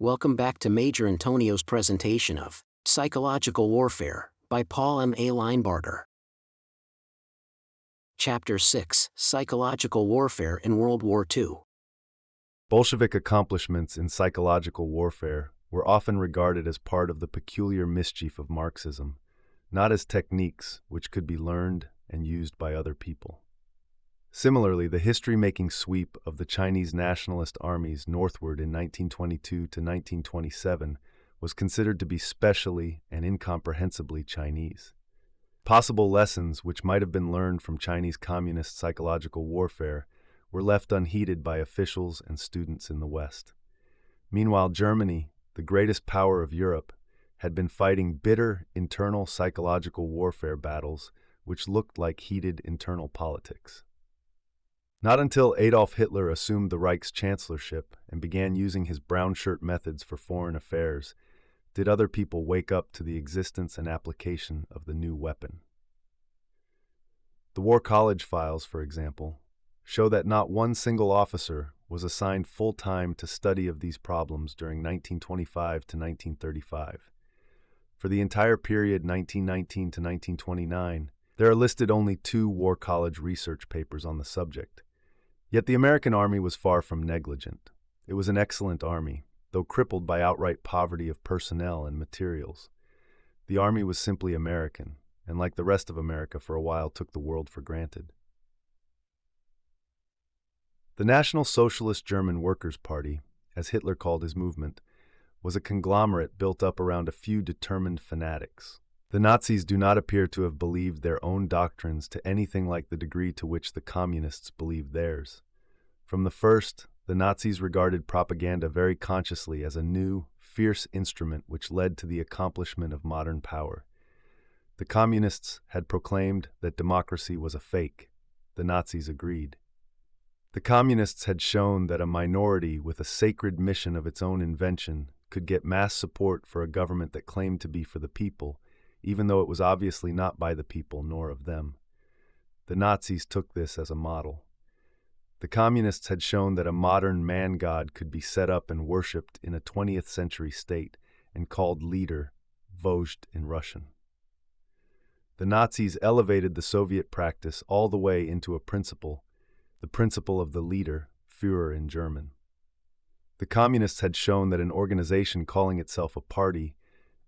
Welcome back to Major Intonio's presentation of Psychological Warfare by Paul M. A. Linebarger. Chapter 6: Psychological Warfare in World War II. Bolshevik accomplishments in psychological warfare were often regarded as part of the peculiar mischief of Marxism, not as techniques which could be learned and used by other people. Similarly, the history-making sweep of the Chinese nationalist armies northward in 1922 to 1927 was considered to be specially and incomprehensibly Chinese. Possible lessons which might have been learned from Chinese communist psychological warfare were left unheeded by officials and students in the West. Meanwhile, Germany, the greatest power of Europe, had been fighting bitter internal psychological warfare battles which looked like heated internal politics. Not until Adolf Hitler assumed the Reich's chancellorship and began using his brown shirt methods for foreign affairs did other people wake up to the existence and application of the new weapon. The War College files, for example, show that not one single officer was assigned full-time to study of these problems during 1925 to 1935. For the entire period 1919 to 1929, there are listed only 2 War College research papers on the subject. Yet the American Army was far from negligent. It was an excellent army, though crippled by outright poverty of personnel and materials. The Army was simply American, and like the rest of America for a while took the world for granted. The National Socialist German Workers' Party, as Hitler called his movement, was a conglomerate built up around a few determined fanatics. The Nazis do not appear to have believed their own doctrines to anything like the degree to which the communists believed theirs. From the first, the Nazis regarded propaganda very consciously as a new, fierce instrument which led to the accomplishment of modern power. The communists had proclaimed that democracy was a fake. The Nazis agreed. The communists had shown that a minority with a sacred mission of its own invention could get mass support for a government that claimed to be for the people, even though it was obviously not by the people nor of them. The Nazis took this as a model. The communists had shown that a modern man-god could be set up and worshipped in a 20th century state and called leader, Vozhd in Russian. The Nazis elevated the Soviet practice all the way into a principle, the principle of the leader, Führer in German. The communists had shown that an organization calling itself a party,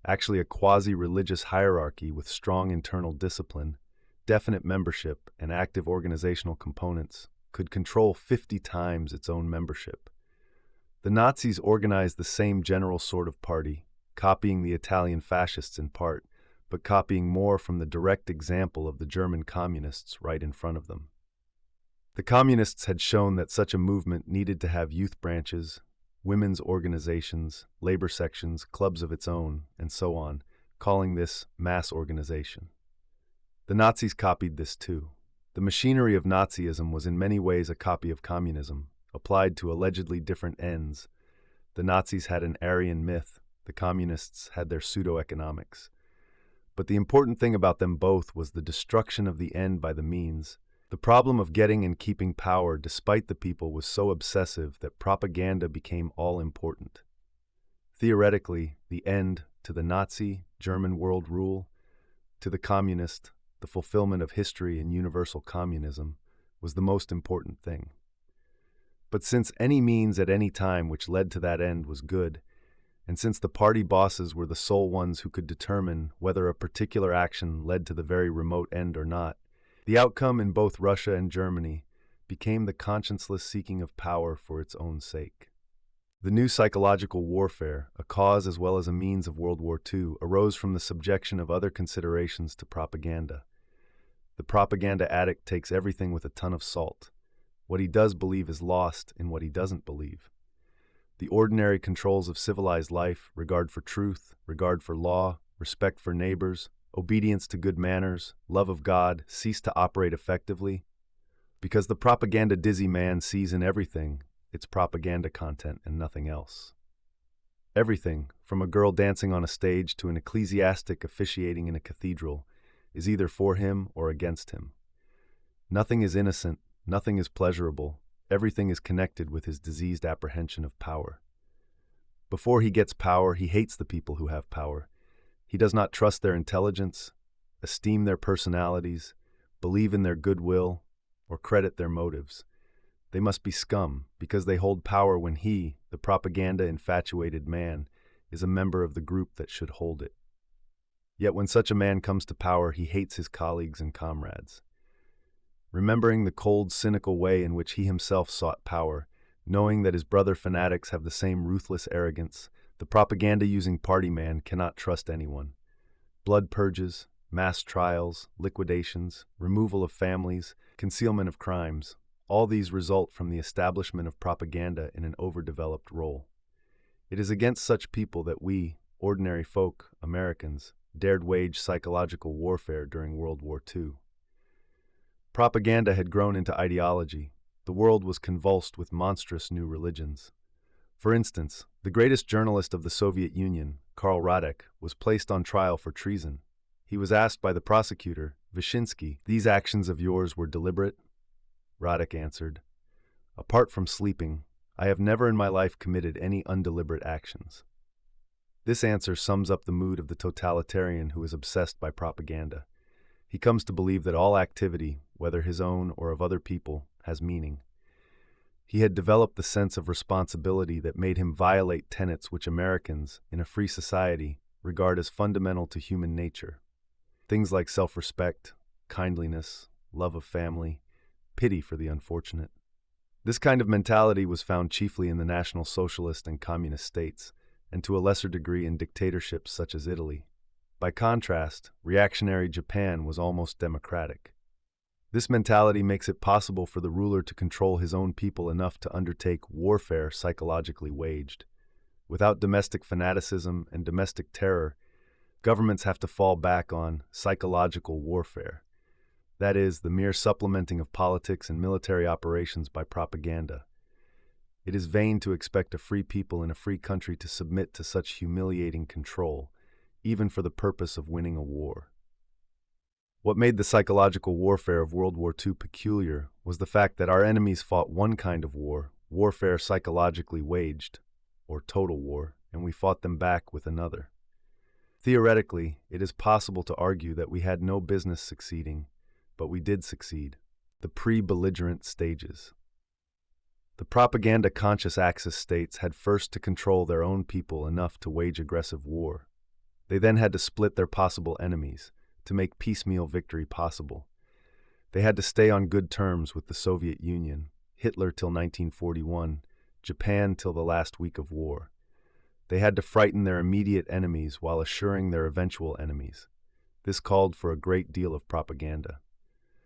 actually a quasi-religious hierarchy with strong internal discipline, definite membership, and active organizational components, could control 50 times its own membership. The Nazis organized the same general sort of party, copying the Italian fascists in part, but copying more from the direct example of the German communists right in front of them. The communists had shown that such a movement needed to have youth branches, women's organizations, labor sections, clubs of its own, and so on, calling this mass organization. The Nazis copied this too. The machinery of Nazism was in many ways a copy of communism, applied to allegedly different ends. The Nazis had an Aryan myth, the communists had their pseudo-economics. But the important thing about them both was the destruction of the end by the means. The problem of getting and keeping power despite the people was so obsessive that propaganda became all-important. Theoretically, the end to the Nazi, German world rule, to the communist, the fulfillment of history and universal communism, was the most important thing. But since any means at any time which led to that end was good, and since the party bosses were the sole ones who could determine whether a particular action led to the very remote end or not, the outcome in both Russia and Germany became the conscienceless seeking of power for its own sake. The new psychological warfare, a cause as well as a means of World War II, arose from the subjection of other considerations to propaganda. The propaganda addict takes everything with a ton of salt. What he does believe is lost in what he doesn't believe. The ordinary controls of civilized life, regard for truth, regard for law, respect for neighbors, obedience to good manners, love of God, cease to operate effectively, because the propaganda-dizzy man sees in everything its propaganda content and nothing else. Everything, from a girl dancing on a stage to an ecclesiastic officiating in a cathedral, is either for him or against him. Nothing is innocent, nothing is pleasurable, everything is connected with his diseased apprehension of power. Before he gets power, he hates the people who have power. He does not trust their intelligence, esteem their personalities, believe in their goodwill, or credit their motives. They must be scum because they hold power when he, the propaganda-infatuated man, is a member of the group that should hold it. Yet when such a man comes to power, he hates his colleagues and comrades. Remembering the cold, cynical way in which he himself sought power, knowing that his brother fanatics have the same ruthless arrogance, the propaganda-using party man cannot trust anyone. Blood purges, mass trials, liquidations, removal of families, concealment of crimes, all these result from the establishment of propaganda in an overdeveloped role. It is against such people that we, ordinary folk, Americans, dared wage psychological warfare during World War II. Propaganda had grown into ideology. The world was convulsed with monstrous new religions. For instance, the greatest journalist of the Soviet Union, Karl Radek, was placed on trial for treason. He was asked by the prosecutor, Vyshinsky, "These actions of yours were deliberate?" Radek answered, "Apart from sleeping, I have never in my life committed any undeliberate actions." This answer sums up the mood of the totalitarian who is obsessed by propaganda. He comes to believe that all activity, whether his own or of other people, has meaning. He had developed the sense of responsibility that made him violate tenets which Americans, in a free society, regard as fundamental to human nature. Things like self-respect, kindliness, love of family, pity for the unfortunate. This kind of mentality was found chiefly in the National Socialist and Communist states, and to a lesser degree in dictatorships such as Italy. By contrast, reactionary Japan was almost democratic. This mentality makes it possible for the ruler to control his own people enough to undertake warfare psychologically waged. Without domestic fanaticism and domestic terror, governments have to fall back on psychological warfare. That is, the mere supplementing of politics and military operations by propaganda. It is vain to expect a free people in a free country to submit to such humiliating control, even for the purpose of winning a war. What made the psychological warfare of World War II peculiar was the fact that our enemies fought one kind of war, warfare psychologically waged, or total war, and we fought them back with another. Theoretically, it is possible to argue that we had no business succeeding, but we did succeed. The pre-belligerent stages. The propaganda-conscious Axis states had first to control their own people enough to wage aggressive war. They then had to split their possible enemies, to make piecemeal victory possible. They had to stay on good terms with the Soviet Union, Hitler till 1941, Japan till the last week of war. They had to frighten their immediate enemies while assuring their eventual enemies. This called for a great deal of propaganda.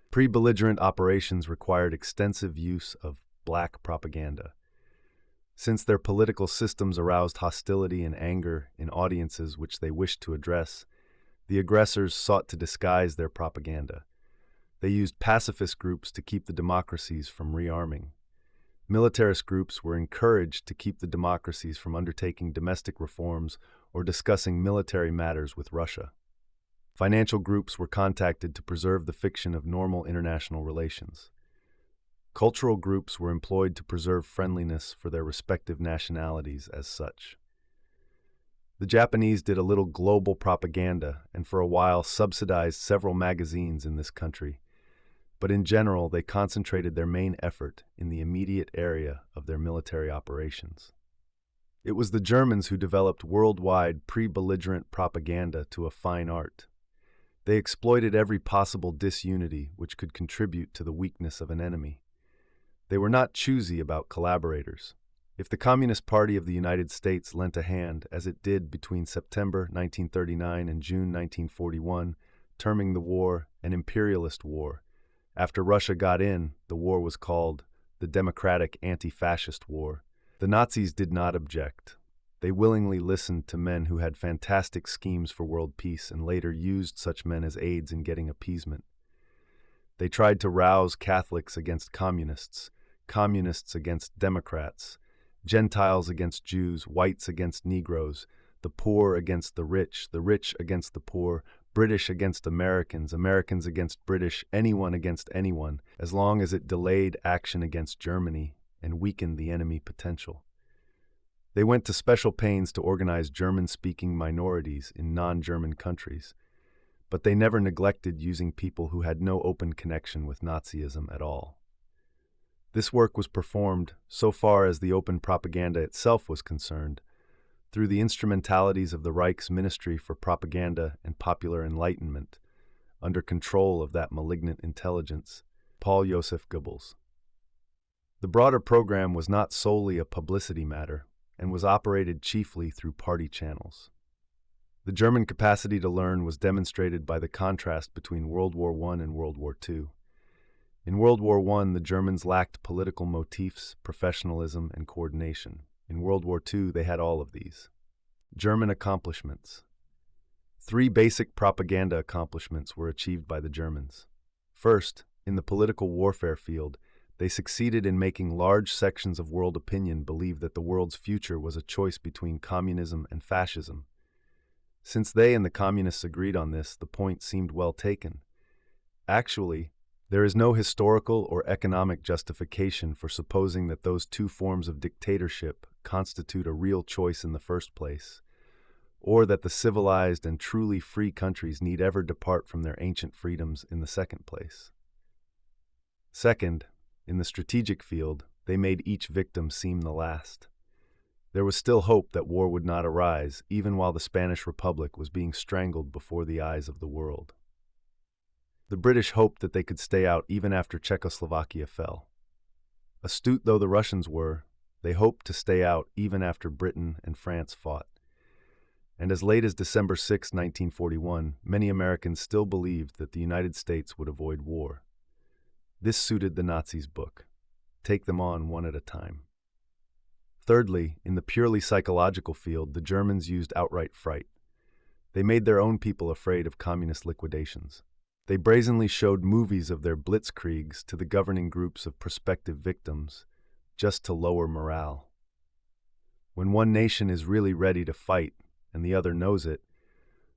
Pre-belligerent operations required extensive use of black propaganda. Since their political systems aroused hostility and anger in audiences which they wished to address, the aggressors sought to disguise their propaganda. They used pacifist groups to keep the democracies from rearming. Militarist groups were encouraged to keep the democracies from undertaking domestic reforms or discussing military matters with Russia. Financial groups were contacted to preserve the fiction of normal international relations. Cultural groups were employed to preserve friendliness for their respective nationalities as such. The Japanese did a little global propaganda and for a while subsidized several magazines in this country, but in general they concentrated their main effort in the immediate area of their military operations. It was the Germans who developed worldwide pre-belligerent propaganda to a fine art. They exploited every possible disunity which could contribute to the weakness of an enemy. They were not choosy about collaborators. If the Communist Party of the United States lent a hand, as it did between September 1939 and June 1941, terming the war an imperialist war, after Russia got in, the war was called the Democratic Anti-Fascist War. The Nazis did not object. They willingly listened to men who had fantastic schemes for world peace and later used such men as aids in getting appeasement. They tried to rouse Catholics against communists, communists against Democrats, Gentiles against Jews, whites against Negroes, the poor against the rich against the poor, British against Americans, Americans against British, anyone against anyone, as long as it delayed action against Germany and weakened the enemy potential. They went to special pains to organize German-speaking minorities in non-German countries, but they never neglected using people who had no open connection with Nazism at all. This work was performed, so far as the open propaganda itself was concerned, through the instrumentalities of the Reich's Ministry for Propaganda and Popular Enlightenment, under control of that malignant intelligence, Paul Joseph Goebbels. The broader program was not solely a publicity matter, and was operated chiefly through party channels. The German capacity to learn was demonstrated by the contrast between World War I and World War II. In World War I, the Germans lacked political motifs, professionalism, and coordination. In World War II, they had all of these. German accomplishments. 3 basic propaganda accomplishments were achieved by the Germans. First, in the political warfare field, they succeeded in making large sections of world opinion believe that the world's future was a choice between communism and fascism. Since they and the communists agreed on this, the point seemed well taken. Actually, there is no historical or economic justification for supposing that those 2 forms of dictatorship constitute a real choice in the first place, or that the civilized and truly free countries need ever depart from their ancient freedoms in the second place. Second, in the strategic field, they made each victim seem the last. There was still hope that war would not arise, even while the Spanish Republic was being strangled before the eyes of the world. The British hoped that they could stay out even after Czechoslovakia fell. Astute though the Russians were, they hoped to stay out even after Britain and France fought. And as late as December 6, 1941, many Americans still believed that the United States would avoid war. This suited the Nazis' book. Take them on one at a time. Thirdly, in the purely psychological field, the Germans used outright fright. They made their own people afraid of communist liquidations. They brazenly showed movies of their blitzkriegs to the governing groups of prospective victims, just to lower morale. When one nation is really ready to fight, and the other knows it,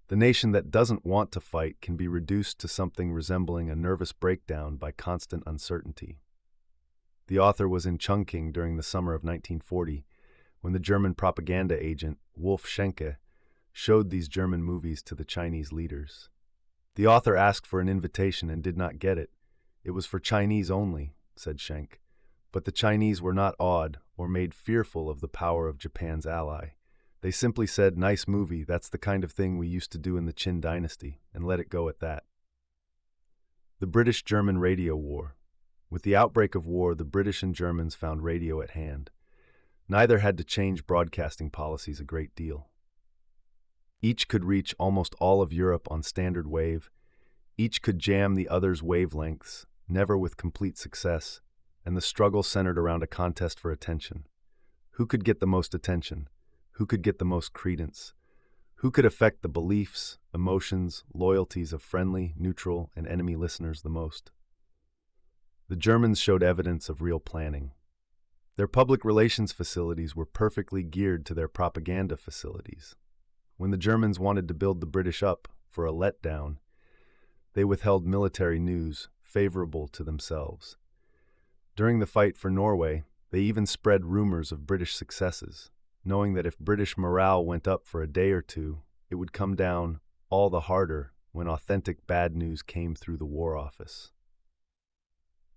the nation that doesn't want to fight can be reduced to something resembling a nervous breakdown by constant uncertainty. The author was in Chungking during the summer of 1940, when the German propaganda agent, Wolf Schenke, showed these German movies to the Chinese leaders. The author asked for an invitation and did not get it. It was for Chinese only, said Schenk. But the Chinese were not awed or made fearful of the power of Japan's ally. They simply said, "Nice movie, that's the kind of thing we used to do in the Qin dynasty," and let it go at that. The British-German Radio War. With the outbreak of war, the British and Germans found radio at hand. Neither had to change broadcasting policies a great deal. Each could reach almost all of Europe on standard wave. Each could jam the other's wavelengths, never with complete success, and the struggle centered around a contest for attention. Who could get the most attention? Who could get the most credence? Who could affect the beliefs, emotions, loyalties of friendly, neutral, and enemy listeners the most? The Germans showed evidence of real planning. Their public relations facilities were perfectly geared to their propaganda facilities. When the Germans wanted to build the British up for a letdown, they withheld military news favorable to themselves. During the fight for Norway, they even spread rumors of British successes, knowing that if British morale went up for a day or two, it would come down all the harder when authentic bad news came through the War Office.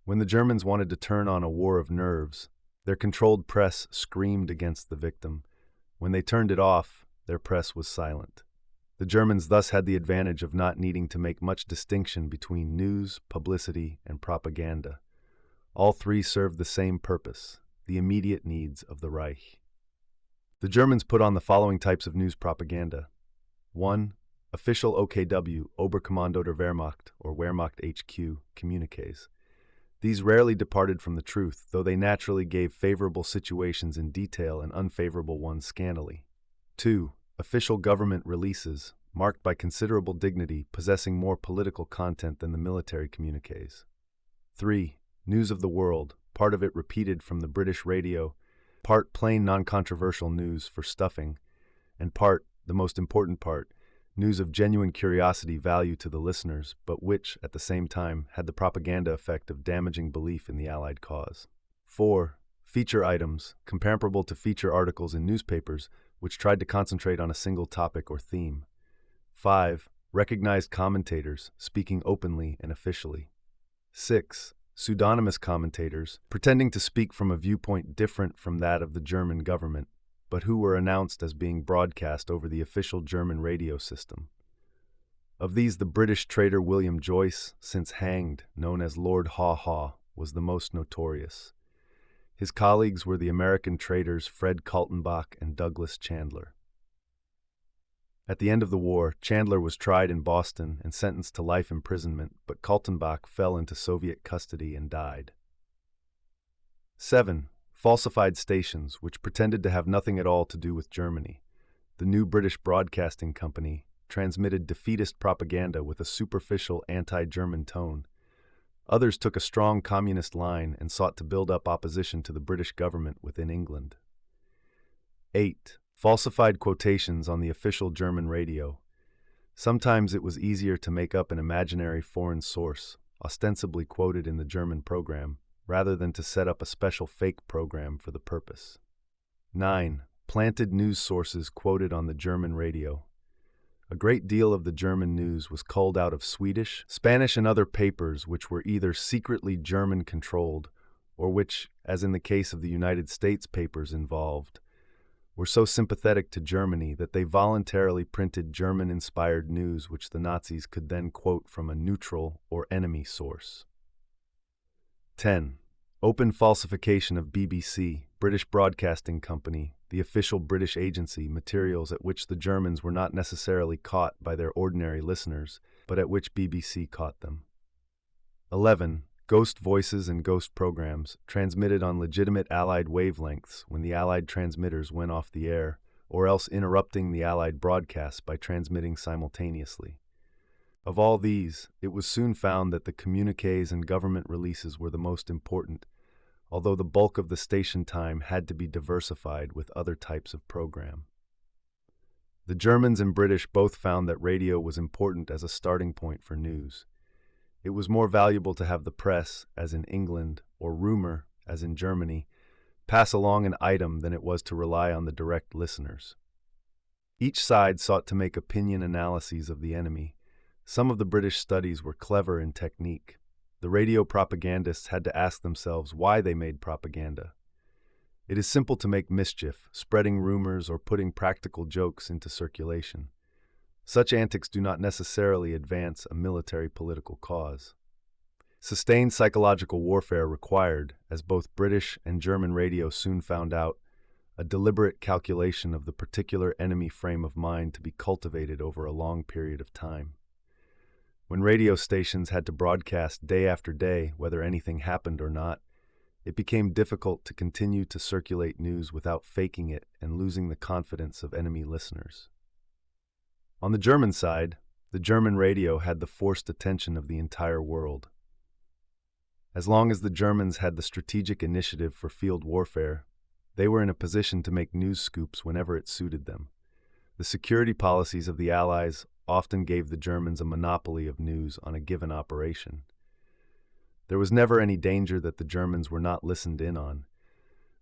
When the Germans wanted to turn on a war of nerves, their controlled press screamed against the victim. When they turned it off, their press was silent. The Germans thus had the advantage of not needing to make much distinction between news, publicity, and propaganda. All 3 served the same purpose, the immediate needs of the Reich. The Germans put on the following types of news propaganda. 1. Official OKW, Oberkommando der Wehrmacht, or Wehrmacht HQ, communiques. These rarely departed from the truth, though they naturally gave favorable situations in detail and unfavorable ones scantily. 2. Official government releases, marked by considerable dignity, possessing more political content than the military communiques. 3. News of the world, part of it repeated from the British radio, part plain non-controversial news for stuffing, and part, the most important part, news of genuine curiosity value to the listeners, but which, at the same time, had the propaganda effect of damaging belief in the Allied cause. 4. feature items, comparable to feature articles in newspapers, which tried to concentrate on a single topic or theme. 5. Recognized commentators, speaking openly and officially. 6. Pseudonymous commentators, pretending to speak from a viewpoint different from that of the German government, but who were announced as being broadcast over the official German radio system. Of these, the British traitor William Joyce, since hanged, known as Lord Haw Haw, was the most notorious. His colleagues were the American traitors Fred Kaltenbach and Douglas Chandler. At the end of the war, Chandler was tried in Boston and sentenced to life imprisonment, but Kaltenbach fell into Soviet custody and died. 7. Falsified stations, which pretended to have nothing at all to do with Germany. The New British Broadcasting Company transmitted defeatist propaganda with a superficial anti-German tone. Others took a strong communist line and sought to build up opposition to the British government within England. 8. Falsified quotations on the official German radio. Sometimes it was easier to make up an imaginary foreign source, ostensibly quoted in the German program, rather than to set up a special fake program for the purpose. 9. Planted news sources quoted on the German radio. A great deal of the German news was culled out of Swedish, Spanish, and other papers which were either secretly German-controlled or which, as in the case of the United States papers involved, were so sympathetic to Germany that they voluntarily printed German-inspired news which the Nazis could then quote from a neutral or enemy source. 10. Open falsification of BBC, British Broadcasting Company, the official British agency, materials at which the Germans were not necessarily caught by their ordinary listeners, but at which BBC caught them. 11. Ghost voices and ghost programs, transmitted on legitimate Allied wavelengths when the Allied transmitters went off the air, or else interrupting the Allied broadcasts by transmitting simultaneously. Of all these, it was soon found that the communiques and government releases were the most important, although the bulk of the station time had to be diversified with other types of program. The Germans and British both found that radio was important as a starting point for news. It was more valuable to have the press, as in England, or rumor, as in Germany, pass along an item than it was to rely on the direct listeners. Each side sought to make opinion analyses of the enemy. Some of the British studies were clever in technique. The radio propagandists had to ask themselves why they made propaganda. It is simple to make mischief, spreading rumors or putting practical jokes into circulation. Such antics do not necessarily advance a military political cause. Sustained psychological warfare required, as both British and German radio soon found out, a deliberate calculation of the particular enemy frame of mind to be cultivated over a long period of time. When radio stations had to broadcast day after day whether anything happened or not, it became difficult to continue to circulate news without faking it and losing the confidence of enemy listeners. On the German side, the German radio had the forced attention of the entire world. As long as the Germans had the strategic initiative for field warfare, they were in a position to make news scoops whenever it suited them. The security policies of the Allies often gave the Germans a monopoly of news on a given operation. There was never any danger that the Germans were not listened in on.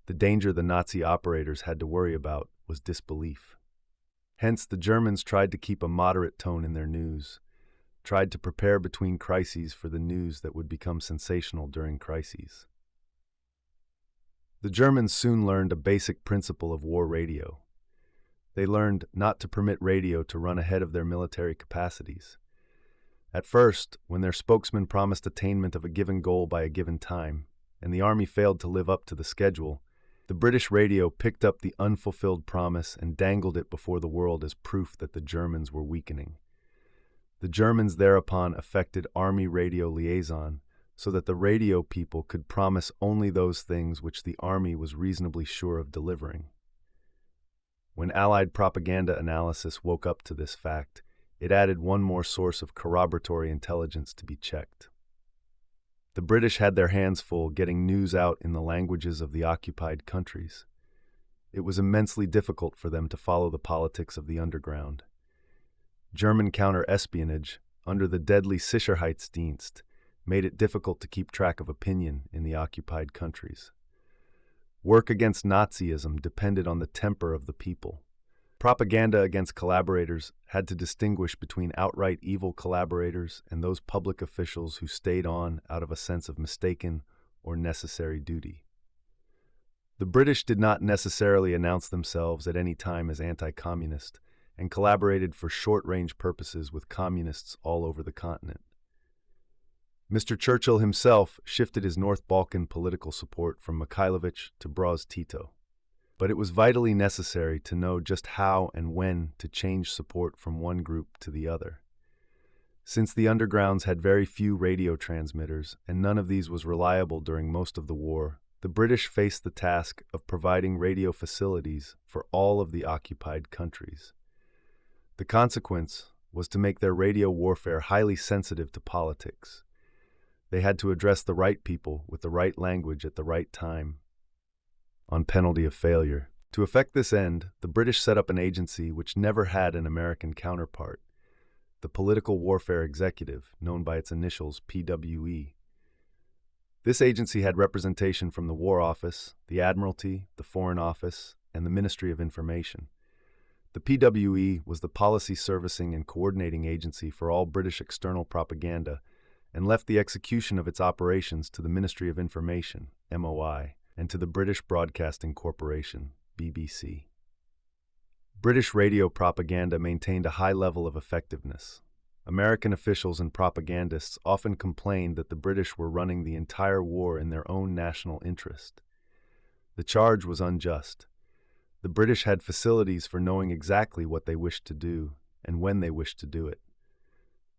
The danger the Nazi operators had to worry about was disbelief. Hence, the Germans tried to keep a moderate tone in their news, tried to prepare between crises for the news that would become sensational during crises. The Germans soon learned a basic principle of war radio. They learned not to permit radio to run ahead of their military capacities. At first, when their spokesman promised attainment of a given goal by a given time, and the army failed to live up to the schedule, the British radio picked up the unfulfilled promise and dangled it before the world as proof that the Germans were weakening. The Germans thereupon effected army radio liaison so that the radio people could promise only those things which the army was reasonably sure of delivering. When Allied propaganda analysis woke up to this fact, it added one more source of corroboratory intelligence to be checked. The British had their hands full getting news out in the languages of the occupied countries. It was immensely difficult for them to follow the politics of the underground. German counter-espionage, under the deadly Sicherheitsdienst, made it difficult to keep track of opinion in the occupied countries. Work against Nazism depended on the temper of the people. Propaganda against collaborators had to distinguish between outright evil collaborators and those public officials who stayed on out of a sense of mistaken or necessary duty. The British did not necessarily announce themselves at any time as anti-communist and collaborated for short-range purposes with communists all over the continent. Mr. Churchill himself shifted his North Balkan political support from Mikhailovich to Broz Tito. But it was vitally necessary to know just how and when to change support from one group to the other. Since the undergrounds had very few radio transmitters, and none of these was reliable during most of the war, the British faced the task of providing radio facilities for all of the occupied countries. The consequence was to make their radio warfare highly sensitive to politics. They had to address the right people with the right language at the right time, on penalty of failure. To effect this end, the British set up an agency which never had an American counterpart, the Political Warfare Executive, known by its initials PWE. This agency had representation from the War Office, the Admiralty, the Foreign Office, and the Ministry of Information. The PWE was the policy servicing and coordinating agency for all British external propaganda and left the execution of its operations to the Ministry of Information, MOI, and to the British Broadcasting Corporation, BBC. British radio propaganda maintained a high level of effectiveness. American officials and propagandists often complained that the British were running the entire war in their own national interest. The charge was unjust. The British had facilities for knowing exactly what they wished to do and when they wished to do it.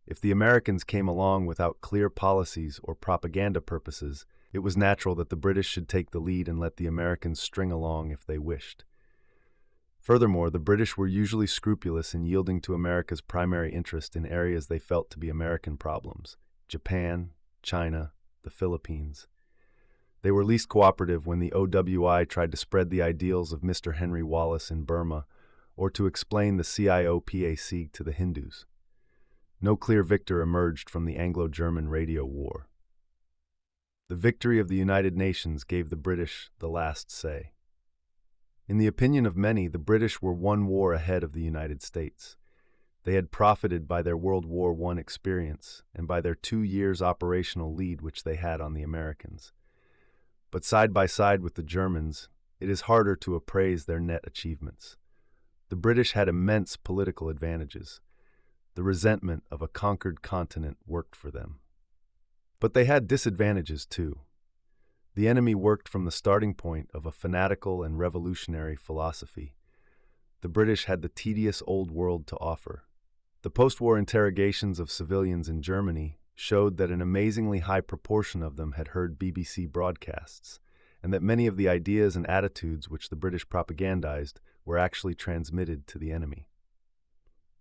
If the Americans came along without clear policies or propaganda purposes, it was natural that the British should take the lead and let the Americans string along if they wished. Furthermore, the British were usually scrupulous in yielding to America's primary interest in areas they felt to be American problems: Japan, China, the Philippines. They were least cooperative when the OWI tried to spread the ideals of Mr. Henry Wallace in Burma or to explain the CIOPAC to the Hindus. No clear victor emerged from the Anglo-German radio war. The victory of the United Nations gave the British the last say. In the opinion of many, the British were one war ahead of the United States. They had profited by their World War I experience and by their 2 years operational lead which they had on the Americans. But side by side with the Germans, it is harder to appraise their net achievements. The British had immense political advantages. The resentment of a conquered continent worked for them. But they had disadvantages too. The enemy worked from the starting point of a fanatical and revolutionary philosophy. The British had the tedious old world to offer. The post-war interrogations of civilians in Germany showed that an amazingly high proportion of them had heard BBC broadcasts, and that many of the ideas and attitudes which the British propagandized were actually transmitted to the enemy.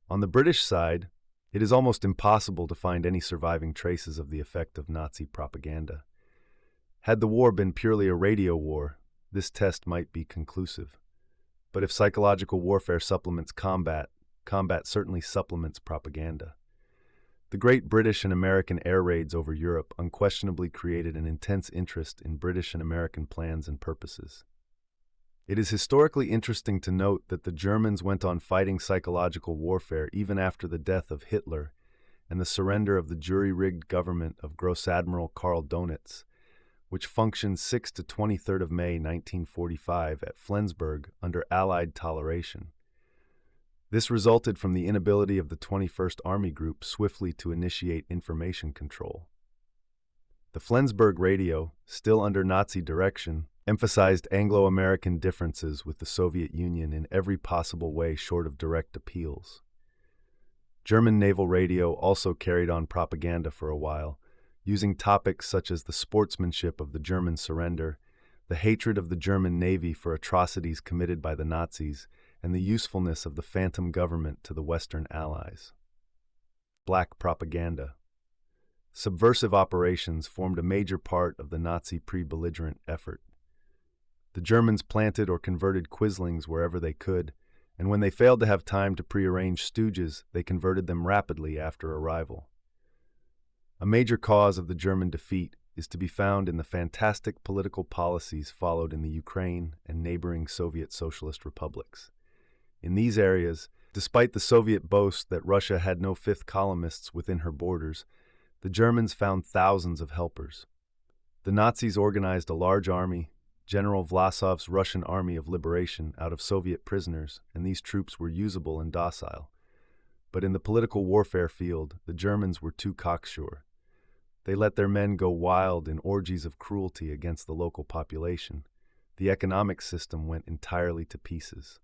On the British side, it is almost impossible to find any surviving traces of the effect of Nazi propaganda. Had the war been purely a radio war, this test might be conclusive. But if psychological warfare supplements combat, combat certainly supplements propaganda. The great British and American air raids over Europe unquestionably created an intense interest in British and American plans and purposes. It is historically interesting to note that the Germans went on fighting psychological warfare even after the death of Hitler and the surrender of the jury-rigged government of Gross Admiral Karl Donitz, which functioned 6 to 23rd of May 1945 at Flensburg under Allied toleration. This resulted from the inability of the 21st Army Group swiftly to initiate information control. The Flensburg radio, still under Nazi direction, emphasized Anglo-American differences with the Soviet Union in every possible way short of direct appeals. German naval radio also carried on propaganda for a while, using topics such as the sportsmanship of the German surrender, the hatred of the German Navy for atrocities committed by the Nazis, and the usefulness of the phantom government to the Western Allies. Black propaganda. Subversive operations formed a major part of the Nazi pre-belligerent effort. The Germans planted or converted quislings wherever they could, and when they failed to have time to prearrange stooges, they converted them rapidly after arrival. A major cause of the German defeat is to be found in the fantastic political policies followed in the Ukraine and neighboring Soviet socialist republics. In these areas, despite the Soviet boast that Russia had no fifth columnists within her borders, the Germans found thousands of helpers. The Nazis organized a large army, General Vlasov's Russian Army of Liberation, out of Soviet prisoners, and these troops were usable and docile. But in the political warfare field, the Germans were too cocksure. They let their men go wild in orgies of cruelty against the local population. The economic system went entirely to pieces.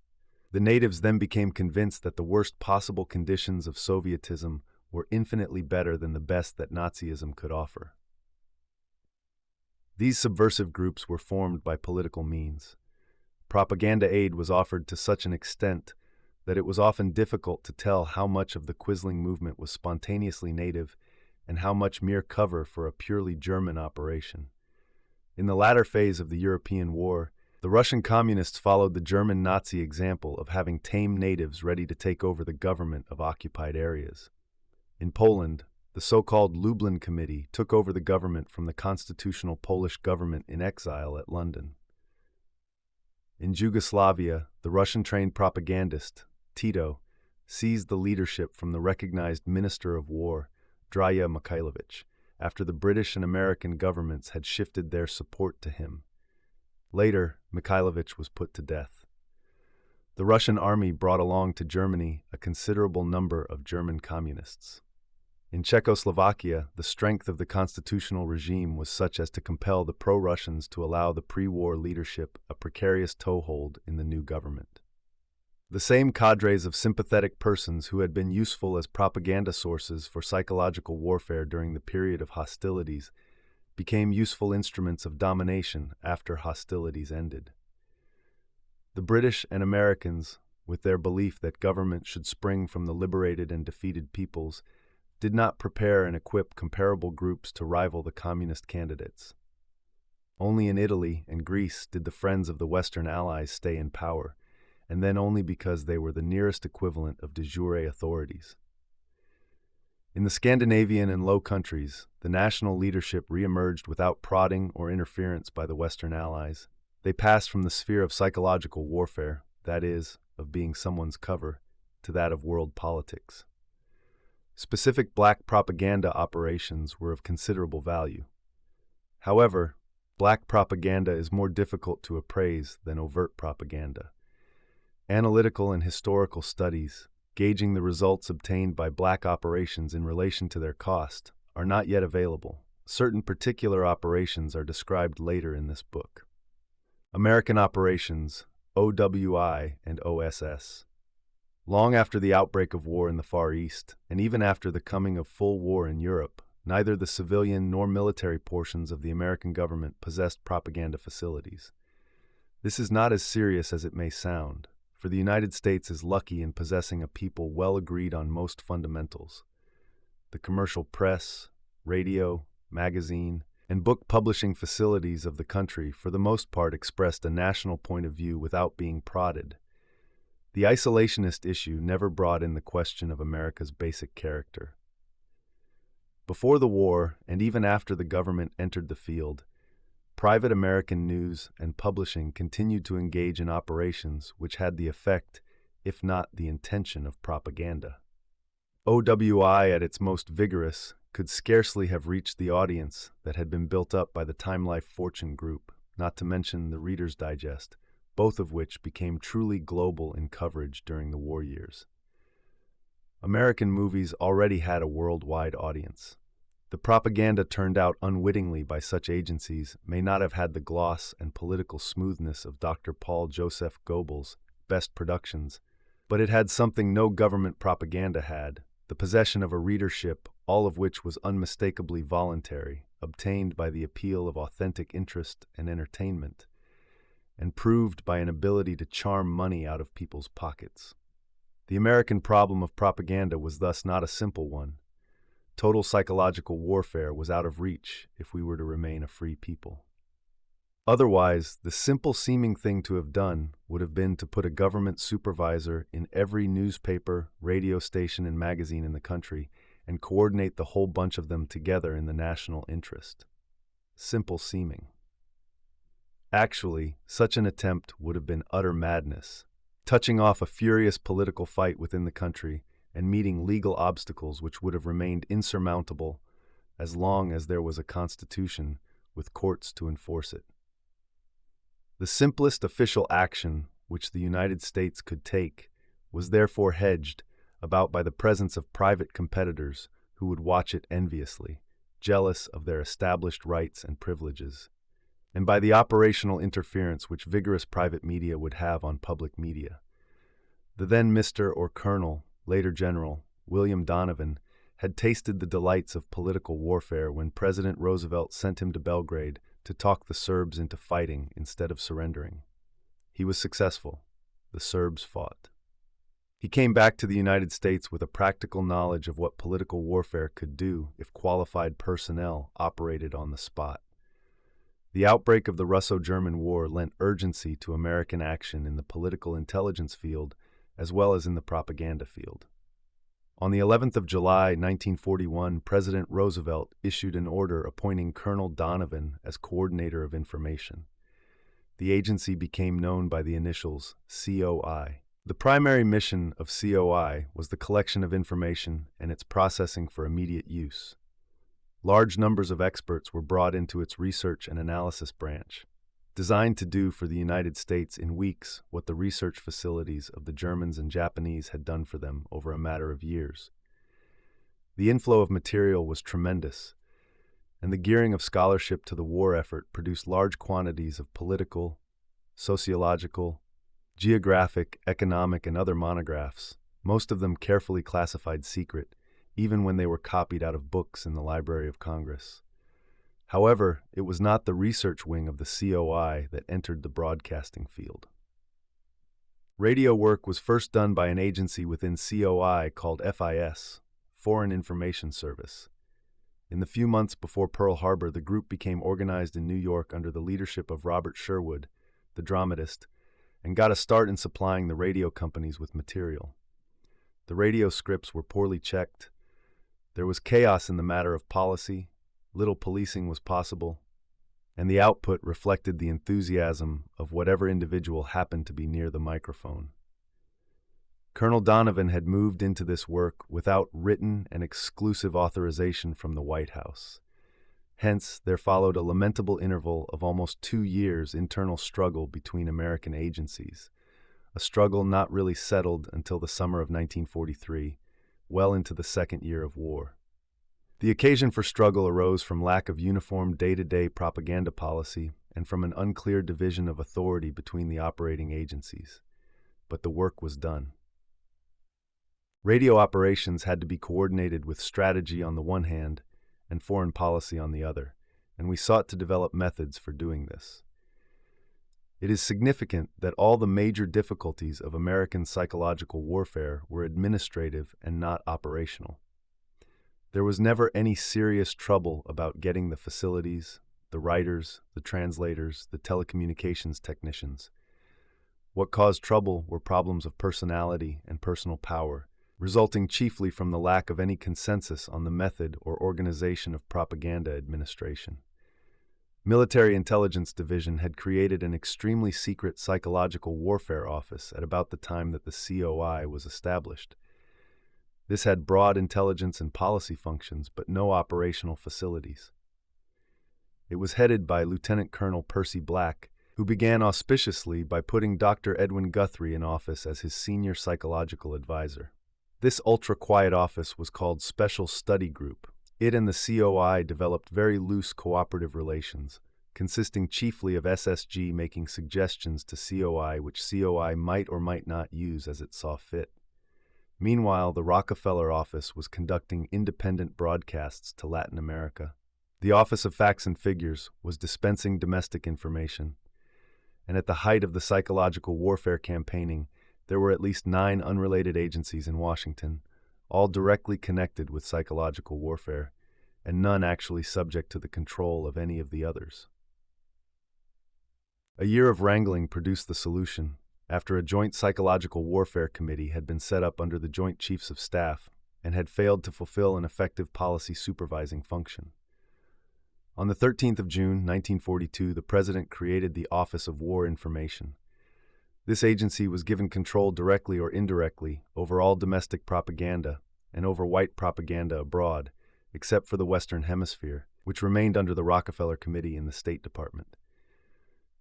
The natives then became convinced that the worst possible conditions of Sovietism were infinitely better than the best that Nazism could offer. These subversive groups were formed by political means. Propaganda aid was offered to such an extent that it was often difficult to tell how much of the Quisling movement was spontaneously native and how much mere cover for a purely German operation. In the latter phase of the European War, the Russian communists followed the German Nazi example of having tame natives ready to take over the government of occupied areas. In Poland, the so-called Lublin Committee took over the government from the constitutional Polish government in exile at London. In Yugoslavia, the Russian-trained propagandist, Tito, seized the leadership from the recognized Minister of War, Draja Mihailović, after the British and American governments had shifted their support to him. Later, Mihailović was put to death. The Russian army brought along to Germany a considerable number of German communists. In Czechoslovakia, the strength of the constitutional regime was such as to compel the pro-Russians to allow the pre-war leadership a precarious toehold in the new government. The same cadres of sympathetic persons who had been useful as propaganda sources for psychological warfare during the period of hostilities became useful instruments of domination after hostilities ended. The British and Americans, with their belief that government should spring from the liberated and defeated peoples, did not prepare and equip comparable groups to rival the communist candidates. Only in Italy and Greece did the friends of the Western Allies stay in power, and then only because they were the nearest equivalent of de jure authorities. In the Scandinavian and Low Countries, the national leadership re-emerged without prodding or interference by the Western Allies. They passed from the sphere of psychological warfare, that is, of being someone's cover, to that of world politics. Specific black propaganda operations were of considerable value. However, black propaganda is more difficult to appraise than overt propaganda. Analytical and historical studies, gauging the results obtained by black operations in relation to their cost, are not yet available. Certain particular operations are described later in this book. American operations, OWI and OSS. Long after the outbreak of war in the Far East, and even after the coming of full war in Europe, neither the civilian nor military portions of the American government possessed propaganda facilities. This is not as serious as it may sound, for the United States is lucky in possessing a people well agreed on most fundamentals. The commercial press, radio, magazine, and book publishing facilities of the country for the most part expressed a national point of view without being prodded. The isolationist issue never brought in the question of America's basic character. Before the war, and even after the government entered the field, private American news and publishing continued to engage in operations which had the effect, if not the intention, of propaganda. OWI at its most vigorous could scarcely have reached the audience that had been built up by the Time Life Fortune Group, not to mention the Reader's Digest, both of which became truly global in coverage during the war years. American movies already had a worldwide audience. The propaganda turned out unwittingly by such agencies may not have had the gloss and political smoothness of Dr. Paul Joseph Goebbels' best productions, but it had something no government propaganda had, the possession of a readership, all of which was unmistakably voluntary, obtained by the appeal of authentic interest and entertainment, and proved by an ability to charm money out of people's pockets. The American problem of propaganda was thus not a simple one. Total psychological warfare was out of reach if we were to remain a free people. Otherwise, the simple seeming thing to have done would have been to put a government supervisor in every newspaper, radio station, and magazine in the country and coordinate the whole bunch of them together in the national interest. simple seeming. Actually, such an attempt would have been utter madness, touching off a furious political fight within the country and meeting legal obstacles which would have remained insurmountable as long as there was a constitution with courts to enforce it. The simplest official action which the United States could take was therefore hedged about by the presence of private competitors who would watch it enviously, jealous of their established rights and privileges, and by the operational interference which vigorous private media would have on public media. The then Mr. or Colonel, later General, William Donovan, had tasted the delights of political warfare when President Roosevelt sent him to Belgrade to talk the Serbs into fighting instead of surrendering. He was successful. The Serbs fought. He came back to the United States with a practical knowledge of what political warfare could do if qualified personnel operated on the spot. The outbreak of the Russo-German War lent urgency to American action in the political intelligence field as well as in the propaganda field. On the 11th of July, 1941, President Roosevelt issued an order appointing Colonel Donovan as Coordinator of Information. The agency became known by the initials COI. The primary mission of COI was the collection of information and its processing for immediate use. Large numbers of experts were brought into its research and analysis branch, designed to do for the United States in weeks what the research facilities of the Germans and Japanese had done for them over a matter of years. The inflow of material was tremendous, and the gearing of scholarship to the war effort produced large quantities of political, sociological, geographic, economic, and other monographs, most of them carefully classified secret, even when they were copied out of books in the Library of Congress. However, it was not the research wing of the COI that entered the broadcasting field. Radio work was first done by an agency within COI called FIS, Foreign Information Service. In the few months before Pearl Harbor, the group became organized in New York under the leadership of Robert Sherwood, the dramatist, and got a start in supplying the radio companies with material. The radio scripts were poorly checked. There was chaos in the matter of policy, little policing was possible, and the output reflected the enthusiasm of whatever individual happened to be near the microphone. Colonel Donovan had moved into this work without written and exclusive authorization from the White House. Hence, there followed a lamentable interval of almost 2 years' internal struggle between American agencies, a struggle not really settled until the summer of 1943, well into the second year of war. The occasion for struggle arose from lack of uniform day-to-day propaganda policy and from an unclear division of authority between the operating agencies. But the work was done. Radio operations had to be coordinated with strategy on the one hand and foreign policy on the other, and we sought to develop methods for doing this. It is significant that all the major difficulties of American psychological warfare were administrative and not operational. There was never any serious trouble about getting the facilities, the writers, the translators, the telecommunications technicians. What caused trouble were problems of personality and personal power, resulting chiefly from the lack of any consensus on the method or organization of propaganda administration. Military Intelligence Division had created an extremely secret psychological warfare office at about the time that the COI was established. This had broad intelligence and policy functions, but no operational facilities. It was headed by Lieutenant Colonel Percy Black, who began auspiciously by putting Dr. Edwin Guthrie in office as his senior psychological advisor. This ultra-quiet office was called Special Study Group. It and the COI developed very loose cooperative relations, consisting chiefly of SSG making suggestions to COI which COI might or might not use as it saw fit. Meanwhile, the Rockefeller office was conducting independent broadcasts to Latin America. The Office of Facts and Figures was dispensing domestic information, and at the height of the psychological warfare campaigning, there were at least 9 unrelated agencies in Washington, all directly connected with psychological warfare, and none actually subject to the control of any of the others. A year of wrangling produced the solution, after a joint psychological warfare committee had been set up under the Joint Chiefs of Staff and had failed to fulfill an effective policy supervising function. On the 13th of June, 1942, the President created the Office of War Information. This agency was given control directly or indirectly over all domestic propaganda and over white propaganda abroad, except for the Western Hemisphere, which remained under the Rockefeller Committee in the State Department.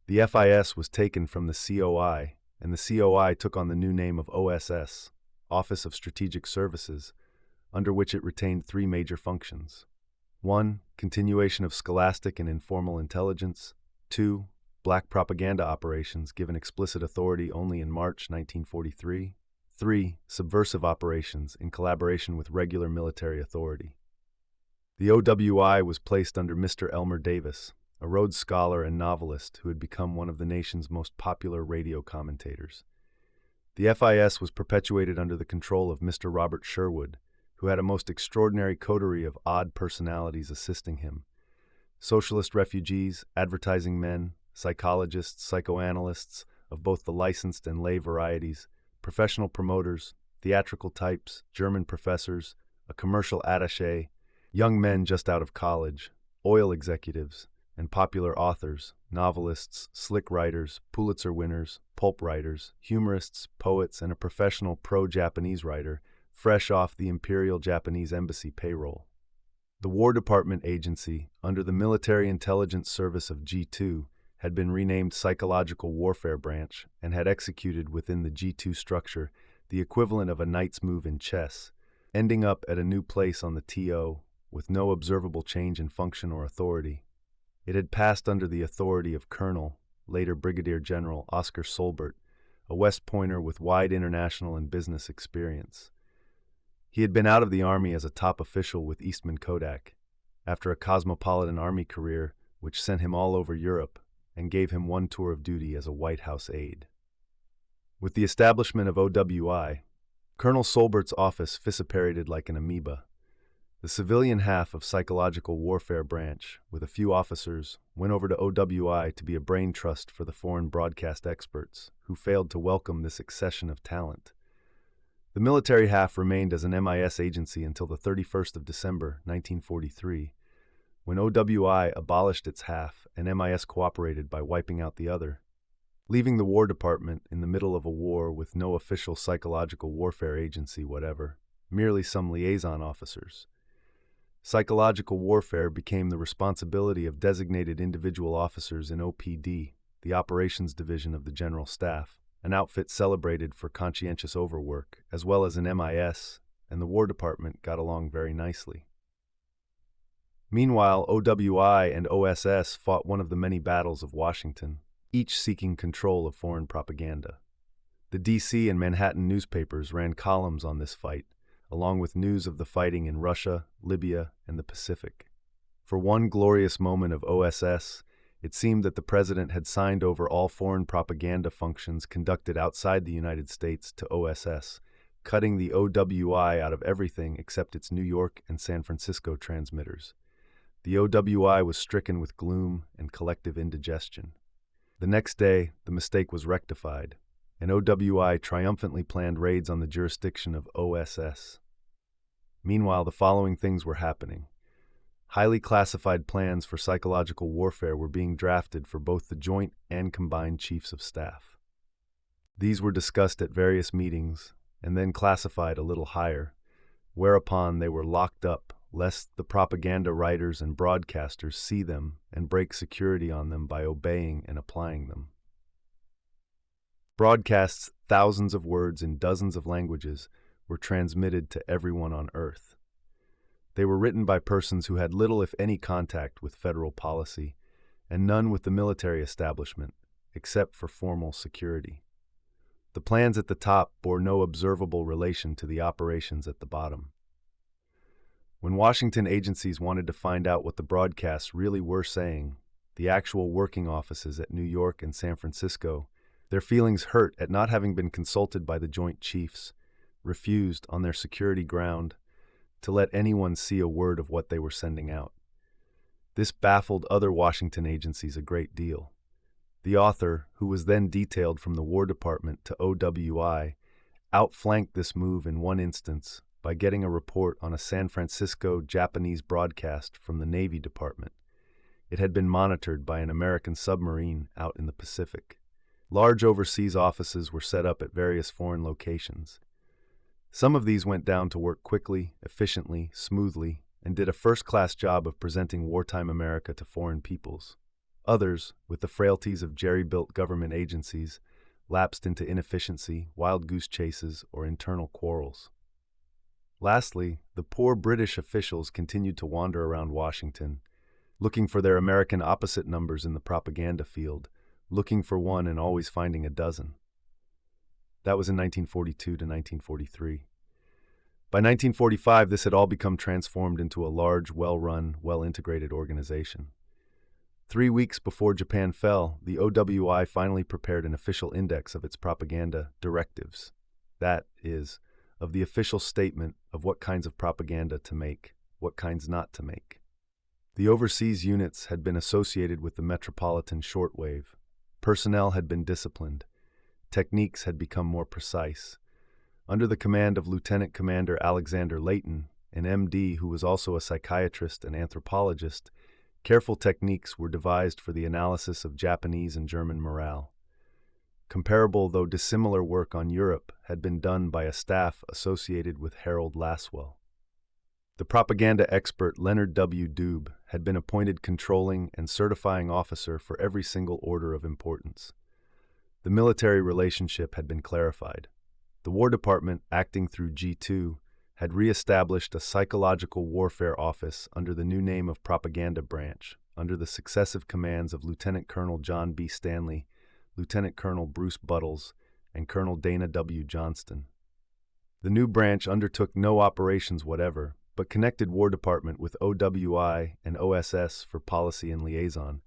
The FIS was taken from the COI, and the COI took on the new name of OSS, Office of Strategic Services, under which it retained three major functions. 1. Continuation of scholastic and informal intelligence. 2. Black propaganda operations given explicit authority only in March 1943. 3. Subversive operations in collaboration with regular military authority. The OWI was placed under Mr. Elmer Davis, a Rhodes Scholar and novelist who had become one of the nation's most popular radio commentators. The FIS was perpetuated under the control of Mr. Robert Sherwood, who had a most extraordinary coterie of odd personalities assisting him. Socialist refugees, advertising men, psychologists, psychoanalysts of both the licensed and lay varieties, professional promoters, theatrical types, German professors, a commercial attaché, young men just out of college, oil executives, and popular authors, novelists, slick writers, Pulitzer winners, pulp writers, humorists, poets, and a professional pro-Japanese writer, fresh off the Imperial Japanese Embassy payroll. The War Department Agency, under the Military Intelligence Service of G2, had been renamed Psychological Warfare Branch and had executed within the G2 structure the equivalent of a knight's move in chess, ending up at a new place on the TO with no observable change in function or authority. It had passed under the authority of Colonel, later Brigadier General Oscar Solbert, a West Pointer with wide international and business experience. He had been out of the Army as a top official with Eastman Kodak, after a cosmopolitan Army career which sent him all over Europe and gave him one tour of duty as a White House aide. With the establishment of OWI, Colonel Solbert's office fissipated like an amoeba. The civilian half of Psychological Warfare Branch, with a few officers, went over to OWI to be a brain trust for the foreign broadcast experts, who failed to welcome this accession of talent. The military half remained as an MIS agency until the 31st of December, 1943, when OWI abolished its half and MIS cooperated by wiping out the other, leaving the War Department in the middle of a war with no official psychological warfare agency whatever, merely some liaison officers. Psychological warfare became the responsibility of designated individual officers in OPD, the Operations Division of the General Staff, an outfit celebrated for conscientious overwork, as well as an MIS, and the War Department got along very nicely. Meanwhile, OWI and OSS fought one of the many battles of Washington, each seeking control of foreign propaganda. The DC and Manhattan newspapers ran columns on this fight, along with news of the fighting in Russia, Libya, and the Pacific. For one glorious moment of OSS, it seemed that the President had signed over all foreign propaganda functions conducted outside the United States to OSS, cutting the OWI out of everything except its New York and San Francisco transmitters. The OWI was stricken with gloom and collective indigestion. The next day, the mistake was rectified, and OWI triumphantly planned raids on the jurisdiction of OSS. Meanwhile, the following things were happening. Highly classified plans for psychological warfare were being drafted for both the Joint and Combined Chiefs of Staff. These were discussed at various meetings and then classified a little higher, whereupon they were locked up lest the propaganda writers and broadcasters see them and break security on them by obeying and applying them. Broadcasts, thousands of words in dozens of languages, were transmitted to everyone on Earth. They were written by persons who had little if any contact with federal policy, and none with the military establishment, except for formal security. The plans at the top bore no observable relation to the operations at the bottom. When Washington agencies wanted to find out what the broadcasts really were saying, the actual working offices at New York and San Francisco, their feelings hurt at not having been consulted by the Joint Chiefs, refused, on their security ground, to let anyone see a word of what they were sending out. This baffled other Washington agencies a great deal. The author, who was then detailed from the War Department to OWI, outflanked this move in one instance by getting a report on a San Francisco Japanese broadcast from the Navy Department. It had been monitored by an American submarine out in the Pacific. Large overseas offices were set up at various foreign locations. Some of these went down to work quickly, efficiently, smoothly, and did a first-class job of presenting wartime America to foreign peoples. Others, with the frailties of jerry-built government agencies, lapsed into inefficiency, wild goose chases, or internal quarrels. Lastly, the poor British officials continued to wander around Washington, looking for their American opposite numbers in the propaganda field, looking for one and always finding a dozen. That was in 1942 to 1943. By 1945, this had all become transformed into a large, well-run, well-integrated organization. 3 weeks before Japan fell, the WWII finally prepared an official index of its propaganda directives. That is, of the official statement of what kinds of propaganda to make, what kinds not to make. The overseas units had been associated with the metropolitan shortwave. Personnel had been disciplined. Techniques had become more precise. Under the command of Lieutenant Commander Alexander Layton, an MD who was also a psychiatrist and anthropologist, careful techniques were devised for the analysis of Japanese and German morale. Comparable though dissimilar work on Europe had been done by a staff associated with Harold Lasswell. The propaganda expert Leonard W. Dube had been appointed controlling and certifying officer for every single order of importance. The military relationship had been clarified. The War Department, acting through G2, had re-established a psychological warfare office under the new name of Propaganda Branch, under the successive commands of Lieutenant Colonel John B. Stanley, Lieutenant Colonel Bruce Buttles, and Colonel Dana W. Johnston. The new branch undertook no operations whatever, but connected War Department with OWI and OSS for policy and liaison,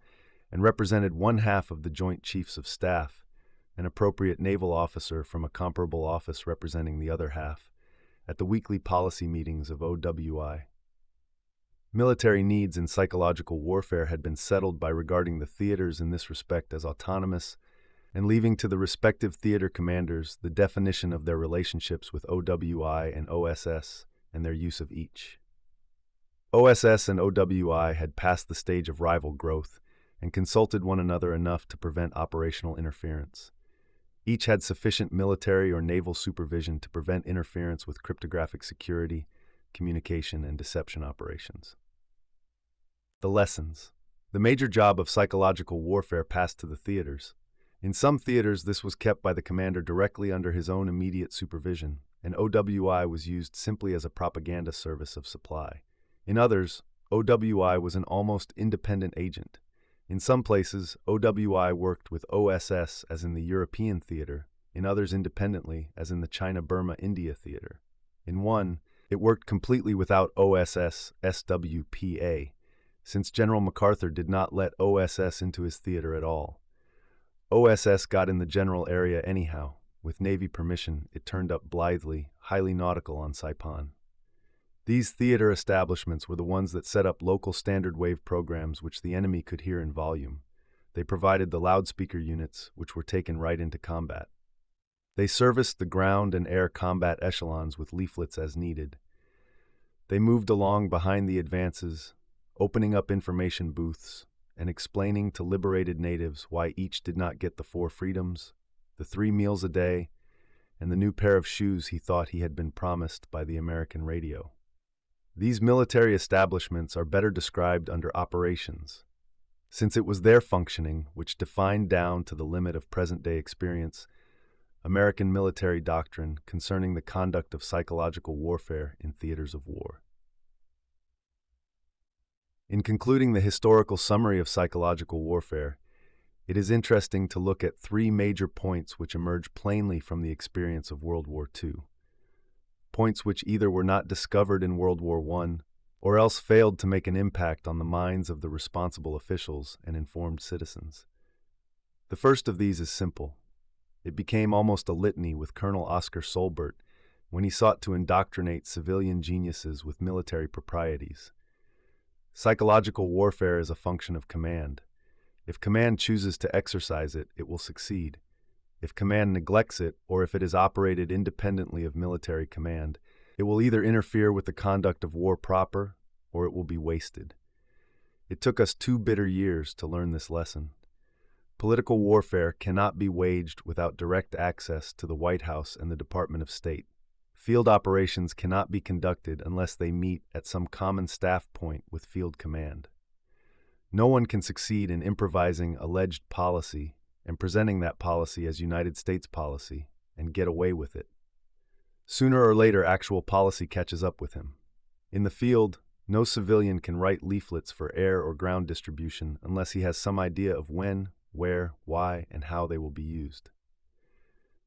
and represented one half of the Joint Chiefs of Staff, an appropriate naval officer from a comparable office representing the other half, at the weekly policy meetings of OWI. Military needs in psychological warfare had been settled by regarding the theaters in this respect as autonomous and leaving to the respective theater commanders the definition of their relationships with OWI and OSS and their use of each. OSS and OWI had passed the stage of rival growth and consulted one another enough to prevent operational interference. Each had sufficient military or naval supervision to prevent interference with cryptographic security, communication, and deception operations. The lessons. The major job of psychological warfare passed to the theaters. In some theaters, this was kept by the commander directly under his own immediate supervision, and OWI was used simply as a propaganda service of supply. In others, OWI was an almost independent agent. In some places, OWI worked with OSS as in the European theater, in others independently as in the China-Burma-India theater. In one, it worked completely without OSS SWPA, since General MacArthur did not let OSS into his theater at all. OSS got in the general area anyhow. With Navy permission, it turned up blithely, highly nautical on Saipan. These theater establishments were the ones that set up local standard wave programs which the enemy could hear in volume. They provided the loudspeaker units, which were taken right into combat. They serviced the ground and air combat echelons with leaflets as needed. They moved along behind the advances, opening up information booths, and explaining to liberated natives why each did not get the 4 freedoms, the 3 meals a day, and the new pair of shoes he thought he had been promised by the American radio. These military establishments are better described under operations, since it was their functioning which defined down to the limit of present-day experience American military doctrine concerning the conduct of psychological warfare in theaters of war. In concluding the historical summary of psychological warfare, it is interesting to look at 3 major points which emerge plainly from the experience of World War II. Points which either were not discovered in World War I or else failed to make an impact on the minds of the responsible officials and informed citizens. The first of these is simple. It became almost a litany with Colonel Oscar Solbert when he sought to indoctrinate civilian geniuses with military proprieties. Psychological warfare is a function of command. If command chooses to exercise it, it will succeed. If command neglects it, or if it is operated independently of military command, it will either interfere with the conduct of war proper, or it will be wasted. It took us 2 bitter years to learn this lesson. Political warfare cannot be waged without direct access to the White House and the Department of State. Field operations cannot be conducted unless they meet at some common staff point with Field Command. No one can succeed in improvising alleged policy and presenting that policy as United States policy and get away with it. Sooner or later, actual policy catches up with him. In the field, no civilian can write leaflets for air or ground distribution unless he has some idea of when, where, why, and how they will be used.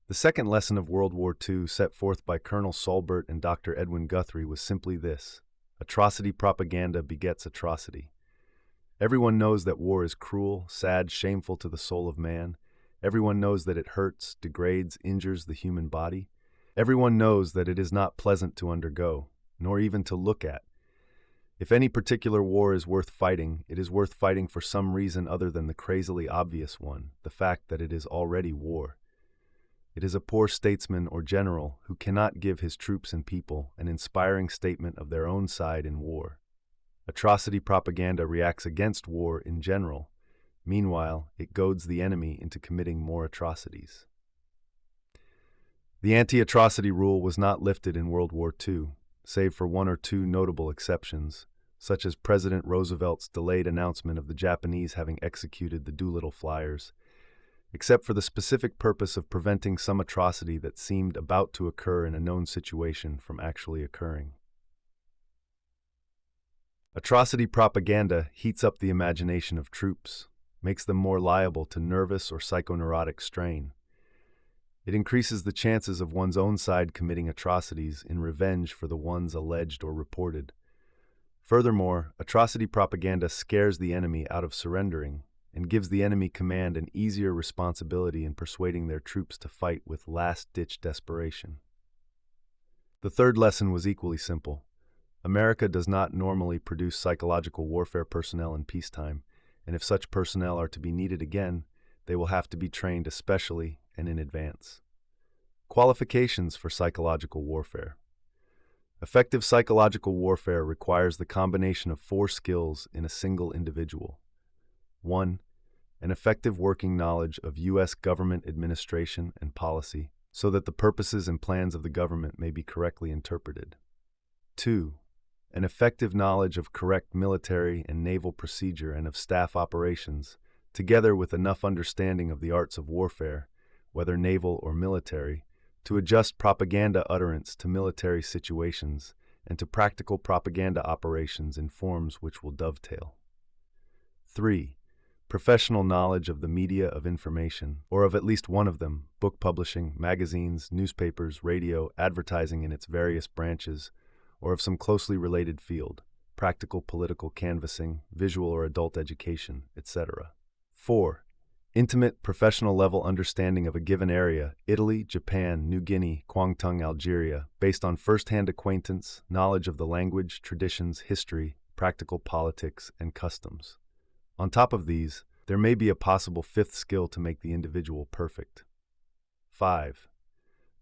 The second lesson of World War II set forth by Colonel Solbert and Dr. Edwin Guthrie was simply this: atrocity propaganda begets atrocity. Everyone knows that war is cruel, sad, shameful to the soul of man. Everyone knows that it hurts, degrades, injures the human body. Everyone knows that it is not pleasant to undergo, nor even to look at. If any particular war is worth fighting, it is worth fighting for some reason other than the crazily obvious one, the fact that it is already war. It is a poor statesman or general who cannot give his troops and people an inspiring statement of their own side in war. Atrocity propaganda reacts against war in general. Meanwhile, it goads the enemy into committing more atrocities. The anti-atrocity rule was not lifted in World War II, save for 1 or 2 notable exceptions, such as President Roosevelt's delayed announcement of the Japanese having executed the Doolittle flyers, except for the specific purpose of preventing some atrocity that seemed about to occur in a known situation from actually occurring. Atrocity propaganda heats up the imagination of troops, makes them more liable to nervous or psychoneurotic strain. It increases the chances of one's own side committing atrocities in revenge for the ones alleged or reported. Furthermore, atrocity propaganda scares the enemy out of surrendering and gives the enemy command an easier responsibility in persuading their troops to fight with last-ditch desperation. The third lesson was equally simple. America does not normally produce psychological warfare personnel in peacetime, and if such personnel are to be needed again, they will have to be trained especially and in advance. Qualifications for psychological warfare. Effective psychological warfare requires the combination of 4 skills in a single individual. 1. An effective working knowledge of U.S. government administration and policy, so that the purposes and plans of the government may be correctly interpreted. 2. An effective knowledge of correct military and naval procedure and of staff operations, together with enough understanding of the arts of warfare, whether naval or military, to adjust propaganda utterance to military situations and to practical propaganda operations in forms which will dovetail. 3. Professional knowledge of the media of information, or of at least one of them: book publishing, magazines, newspapers, radio, advertising in its various branches, or of some closely related field: practical political canvassing, visual or adult education, etc. 4. Intimate professional level understanding of a given area: Italy, Japan, New Guinea, Kwangtung, Algeria, based on first-hand acquaintance, knowledge of the language, traditions, history, practical politics, and customs. On top of these, there may be a possible 5th skill to make the individual perfect. 5.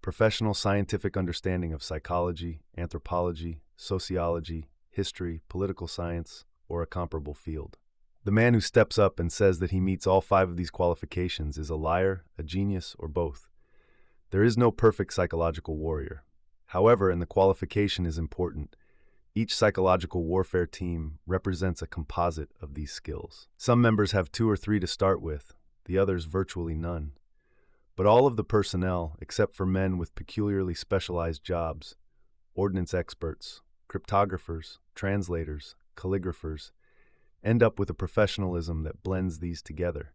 Professional scientific understanding of psychology, anthropology, sociology, history, political science, or a comparable field. The man who steps up and says that he meets all 5 of these qualifications is a liar, a genius, or both. There is no perfect psychological warrior. However, and the qualification is important, each psychological warfare team represents a composite of these skills. Some members have 2 or 3 to start with, the others virtually none. But all of the personnel, except for men with peculiarly specialized jobs, ordnance experts, cryptographers, translators, calligraphers, end up with a professionalism that blends these together.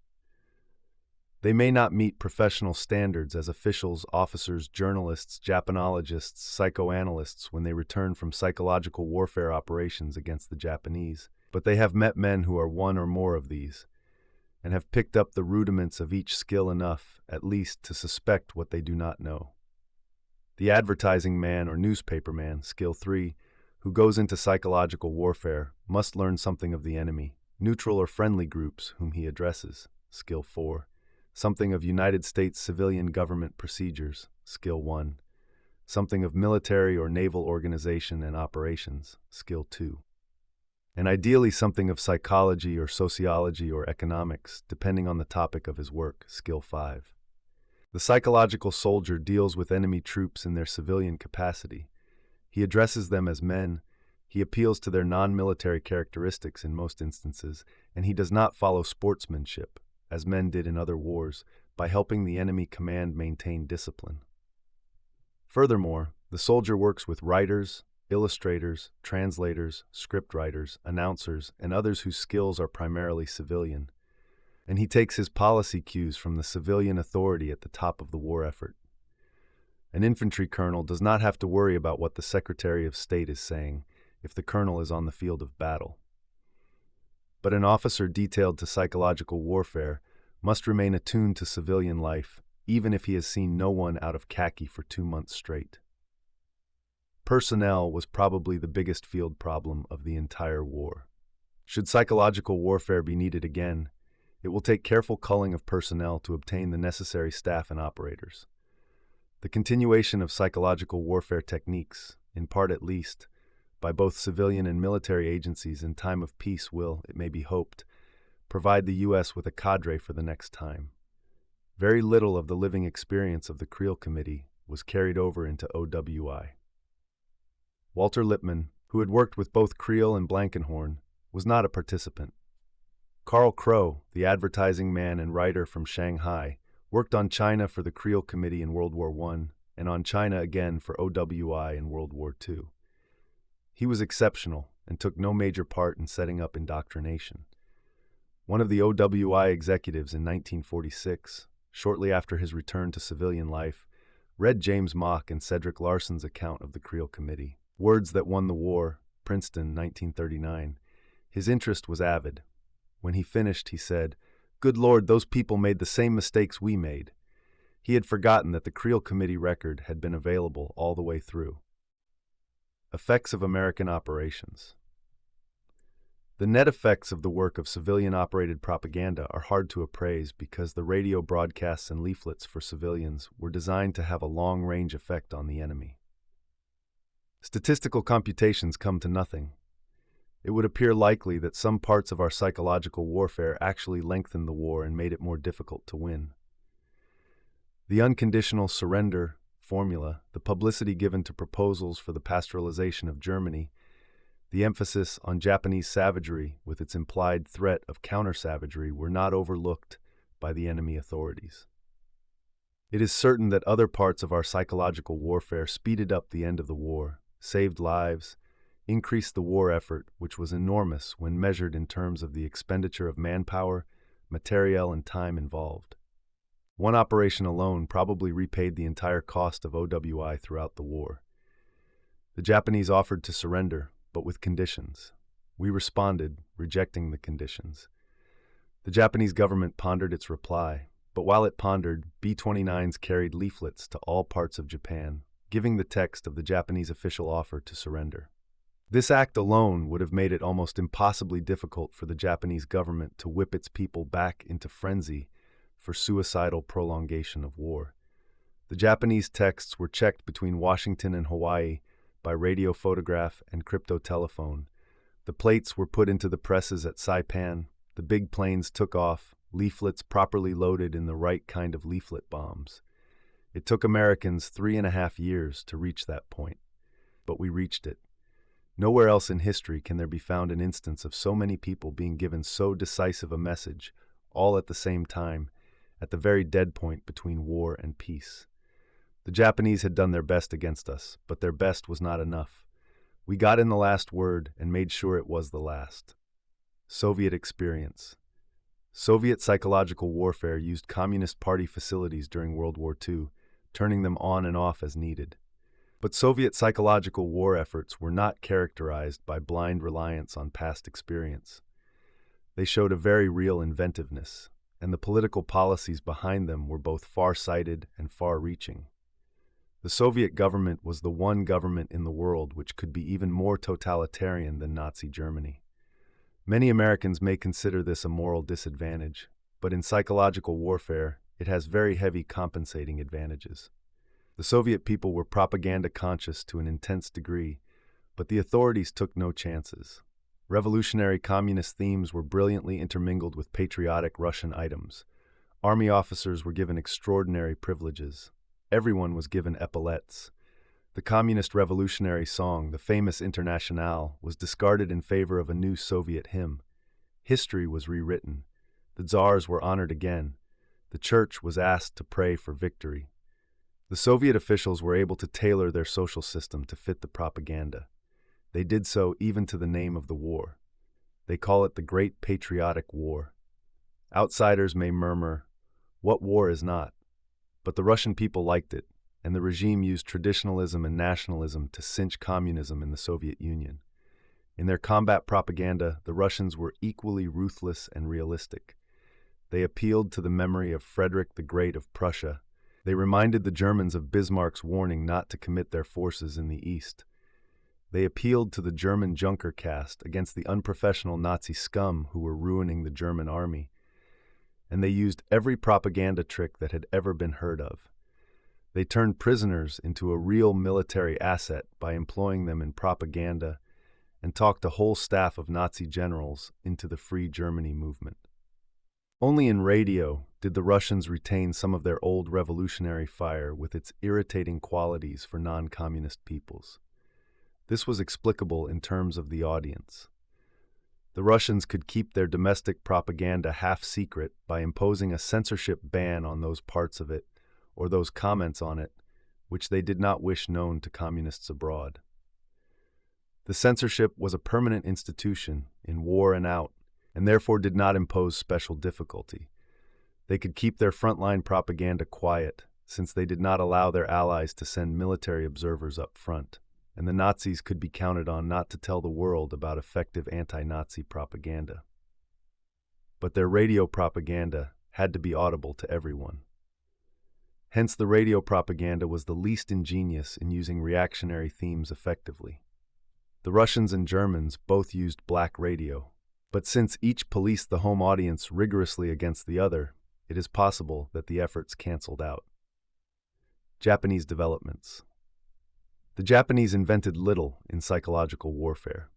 They may not meet professional standards as officials, officers, journalists, Japanologists, psychoanalysts when they return from psychological warfare operations against the Japanese, but they have met men who are one or more of these, and have picked up the rudiments of each skill enough, at least, to suspect what they do not know. The advertising man or newspaper man, skill 3, who goes into psychological warfare, must learn something of the enemy, neutral or friendly groups whom he addresses, skill 4, something of United States civilian government procedures, skill 1, something of military or naval organization and operations, skill 2. and ideally something of psychology or sociology or economics, depending on the topic of his work, Skill 5. The psychological soldier deals with enemy troops in their civilian capacity. He addresses them as men, he appeals to their non-military characteristics in most instances, and he does not follow sportsmanship, as men did in other wars, by helping the enemy command maintain discipline. Furthermore, the soldier works with writers, illustrators, translators, scriptwriters, announcers, and others whose skills are primarily civilian, and he takes his policy cues from the civilian authority at the top of the war effort. An infantry colonel does not have to worry about what the Secretary of State is saying if the colonel is on the field of battle. But an officer detailed to psychological warfare must remain attuned to civilian life, even if he has seen no one out of khaki for 2 months straight. Personnel was probably the biggest field problem of the entire war. Should psychological warfare be needed again, it will take careful culling of personnel to obtain the necessary staff and operators. The continuation of psychological warfare techniques, in part at least, by both civilian and military agencies in time of peace will, it may be hoped, provide the U.S. with a cadre for the next time. Very little of the living experience of the Creel Committee was carried over into OWI. Walter Lippmann, who had worked with both Creel and Blankenhorn, was not a participant. Carl Crow, the advertising man and writer from Shanghai, worked on China for the Creel Committee in World War I and on China again for OWI in World War II. He was exceptional and took no major part in setting up indoctrination. One of the OWI executives in 1946, shortly after his return to civilian life, read James Mock and Cedric Larson's account of the Creel Committee, Words That Won the War, Princeton, 1939. His interest was avid. When he finished, he said, "Good Lord, those people made the same mistakes we made." He had forgotten that the Creel Committee record had been available all the way through. Effects of American operations. The net effects of the work of civilian-operated propaganda are hard to appraise because the radio broadcasts and leaflets for civilians were designed to have a long-range effect on the enemy. Statistical computations come to nothing. It would appear likely that some parts of our psychological warfare actually lengthened the war and made it more difficult to win. The unconditional surrender formula, the publicity given to proposals for the pastoralization of Germany, the emphasis on Japanese savagery with its implied threat of counter-savagery were not overlooked by the enemy authorities. It is certain that other parts of our psychological warfare speeded up the end of the war, saved lives, increased the war effort, which was enormous when measured in terms of the expenditure of manpower, materiel, and time involved. One operation alone probably repaid the entire cost of OWI throughout the war. The Japanese offered to surrender, but with conditions. We responded, rejecting the conditions. The Japanese government pondered its reply, but while it pondered, B-29s carried leaflets to all parts of Japan, giving the text of the Japanese official offer to surrender. This act alone would have made it almost impossibly difficult for the Japanese government to whip its people back into frenzy for suicidal prolongation of war. The Japanese texts were checked between Washington and Hawaii by radio photograph and cryptotelephone. The plates were put into the presses at Saipan, the big planes took off, leaflets properly loaded in the right kind of leaflet bombs. It took Americans 3.5 years to reach that point, but we reached it. Nowhere else in history can there be found an instance of so many people being given so decisive a message, all at the same time, at the very dead point between war and peace. The Japanese had done their best against us, but their best was not enough. We got in the last word and made sure it was the last. Soviet experience. Soviet psychological warfare used Communist Party facilities during World War II, turning them on and off as needed. But Soviet psychological war efforts were not characterized by blind reliance on past experience. They showed a very real inventiveness, and the political policies behind them were both far-sighted and far-reaching. The Soviet government was the one government in the world which could be even more totalitarian than Nazi Germany. Many Americans may consider this a moral disadvantage, but in psychological warfare, it has very heavy compensating advantages. The Soviet people were propaganda conscious to an intense degree, but the authorities took no chances. Revolutionary communist themes were brilliantly intermingled with patriotic Russian items. Army officers were given extraordinary privileges. Everyone was given epaulettes. The communist revolutionary song, the famous Internationale, was discarded in favor of a new Soviet hymn. History was rewritten. The Tsars were honored again. The church was asked to pray for victory. The Soviet officials were able to tailor their social system to fit the propaganda. They did so even to the name of the war. They call it the Great Patriotic War. Outsiders may murmur, "What war is not?" But the Russian people liked it, and the regime used traditionalism and nationalism to cinch communism in the Soviet Union. In their combat propaganda, the Russians were equally ruthless and realistic. They appealed to the memory of Frederick the Great of Prussia. They reminded the Germans of Bismarck's warning not to commit their forces in the East. They appealed to the German Junker caste against the unprofessional Nazi scum who were ruining the German army. And they used every propaganda trick that had ever been heard of. They turned prisoners into a real military asset by employing them in propaganda and talked a whole staff of Nazi generals into the Free Germany movement. Only in radio did the Russians retain some of their old revolutionary fire with its irritating qualities for non-communist peoples. This was explicable in terms of the audience. The Russians could keep their domestic propaganda half-secret by imposing a censorship ban on those parts of it or those comments on it which they did not wish known to communists abroad. The censorship was a permanent institution in war and out, and therefore did not impose special difficulty. They could keep their frontline propaganda quiet, since they did not allow their allies to send military observers up front, and the Nazis could be counted on not to tell the world about effective anti-Nazi propaganda. But their radio propaganda had to be audible to everyone. Hence, the radio propaganda was the least ingenious in using reactionary themes effectively. The Russians and Germans both used black radio, but since each policed the home audience rigorously against the other, it is possible that the efforts canceled out. Japanese developments. The Japanese invented little in psychological warfare.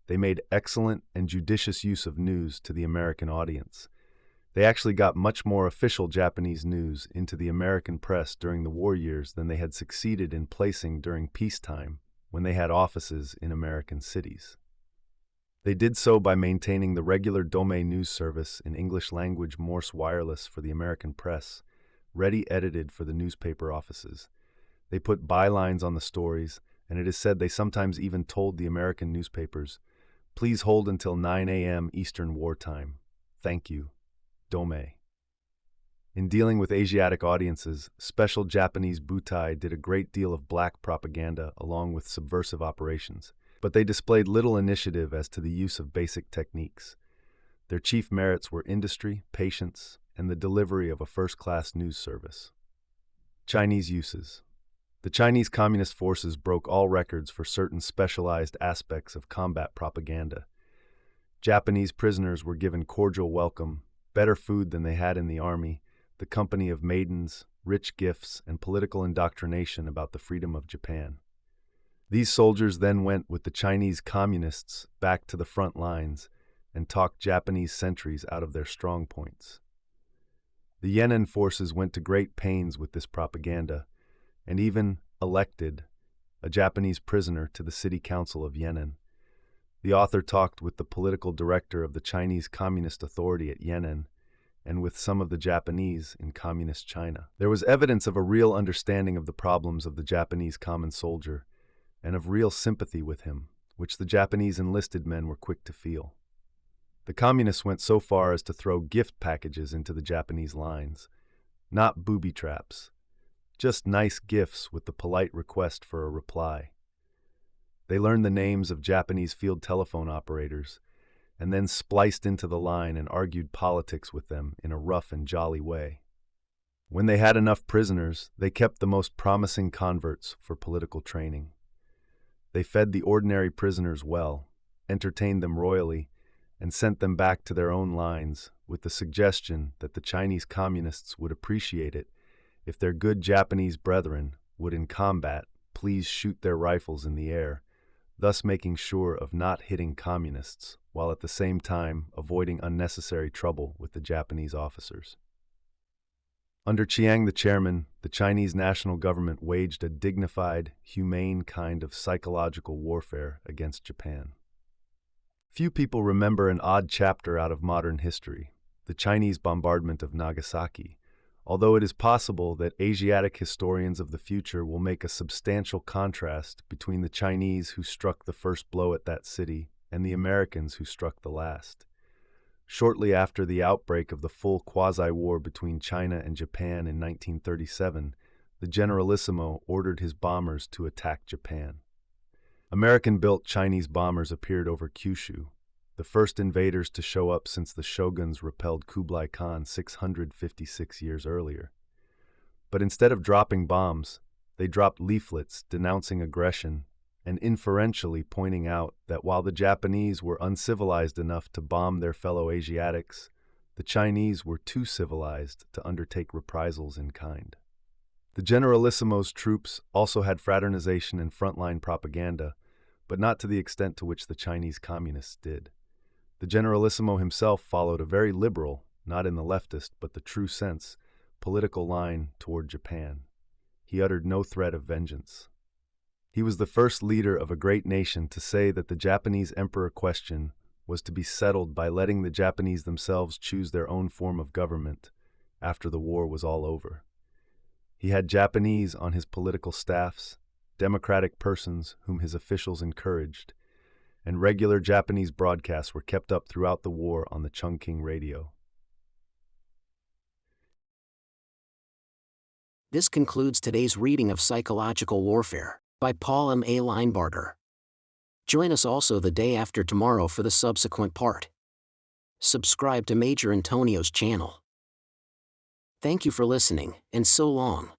They made excellent and judicious use of news to the American audience. They actually got much more official Japanese news into the American press during the war years than they had succeeded in placing during peacetime when they had offices in American cities. They did so by maintaining the regular Dome news service in English-language Morse wireless for the American press, ready edited for the newspaper offices. They put bylines on the stories, and it is said they sometimes even told the American newspapers, "Please hold until 9 a.m. Eastern Wartime. Thank you. Dome." In dealing with Asiatic audiences, special Japanese butai did a great deal of black propaganda along with subversive operations, but they displayed little initiative as to the use of basic techniques. Their chief merits were industry, patience, and the delivery of a first-class news service. Chinese uses. The Chinese Communist forces broke all records for certain specialized aspects of combat propaganda. Japanese prisoners were given cordial welcome, better food than they had in the army, the company of maidens, rich gifts, and political indoctrination about the freedom of Japan. These soldiers then went with the Chinese communists back to the front lines and talked Japanese sentries out of their strong points. The Yenin forces went to great pains with this propaganda, and even elected a Japanese prisoner to the city council of Yenin. The author talked with the political director of the Chinese Communist Authority at Yenin and with some of the Japanese in Communist China. There was evidence of a real understanding of the problems of the Japanese common soldier and of real sympathy with him, which the Japanese enlisted men were quick to feel. The communists went so far as to throw gift packages into the Japanese lines, not booby traps, just nice gifts with the polite request for a reply. They learned the names of Japanese field telephone operators and then spliced into the line and argued politics with them in a rough and jolly way. When they had enough prisoners, they kept the most promising converts for political training. They fed the ordinary prisoners well, entertained them royally, and sent them back to their own lines with the suggestion that the Chinese communists would appreciate it if their good Japanese brethren would in combat please shoot their rifles in the air, thus making sure of not hitting communists, while at the same time avoiding unnecessary trouble with the Japanese officers. Under Chiang the chairman, the Chinese national government waged a dignified, humane kind of psychological warfare against Japan. Few people remember an odd chapter out of modern history, the Chinese bombardment of Nagasaki, although it is possible that Asiatic historians of the future will make a substantial contrast between the Chinese who struck the first blow at that city and the Americans who struck the last. Shortly after the outbreak of the full quasi-war between China and Japan in 1937, the Generalissimo ordered his bombers to attack Japan. American-built Chinese bombers appeared over Kyushu, the first invaders to show up since the shoguns repelled Kublai Khan 656 years earlier. But instead of dropping bombs, they dropped leaflets denouncing aggression and inferentially pointing out that while the Japanese were uncivilized enough to bomb their fellow Asiatics, the Chinese were too civilized to undertake reprisals in kind. The Generalissimo's troops also had fraternization and frontline propaganda, but not to the extent to which the Chinese communists did. The Generalissimo himself followed a very liberal, not in the leftist but the true sense, political line toward Japan. He uttered no threat of vengeance. He was the first leader of a great nation to say that the Japanese emperor question was to be settled by letting the Japanese themselves choose their own form of government after the war was all over. He had Japanese on his political staffs, democratic persons whom his officials encouraged, and regular Japanese broadcasts were kept up throughout the war on the Chungking radio. This concludes today's reading of Psychological Warfare by Paul M. A. Linebarger. Join us also the day after tomorrow for the subsequent part. Subscribe to Major Intonio's channel. Thank you for listening, and so long.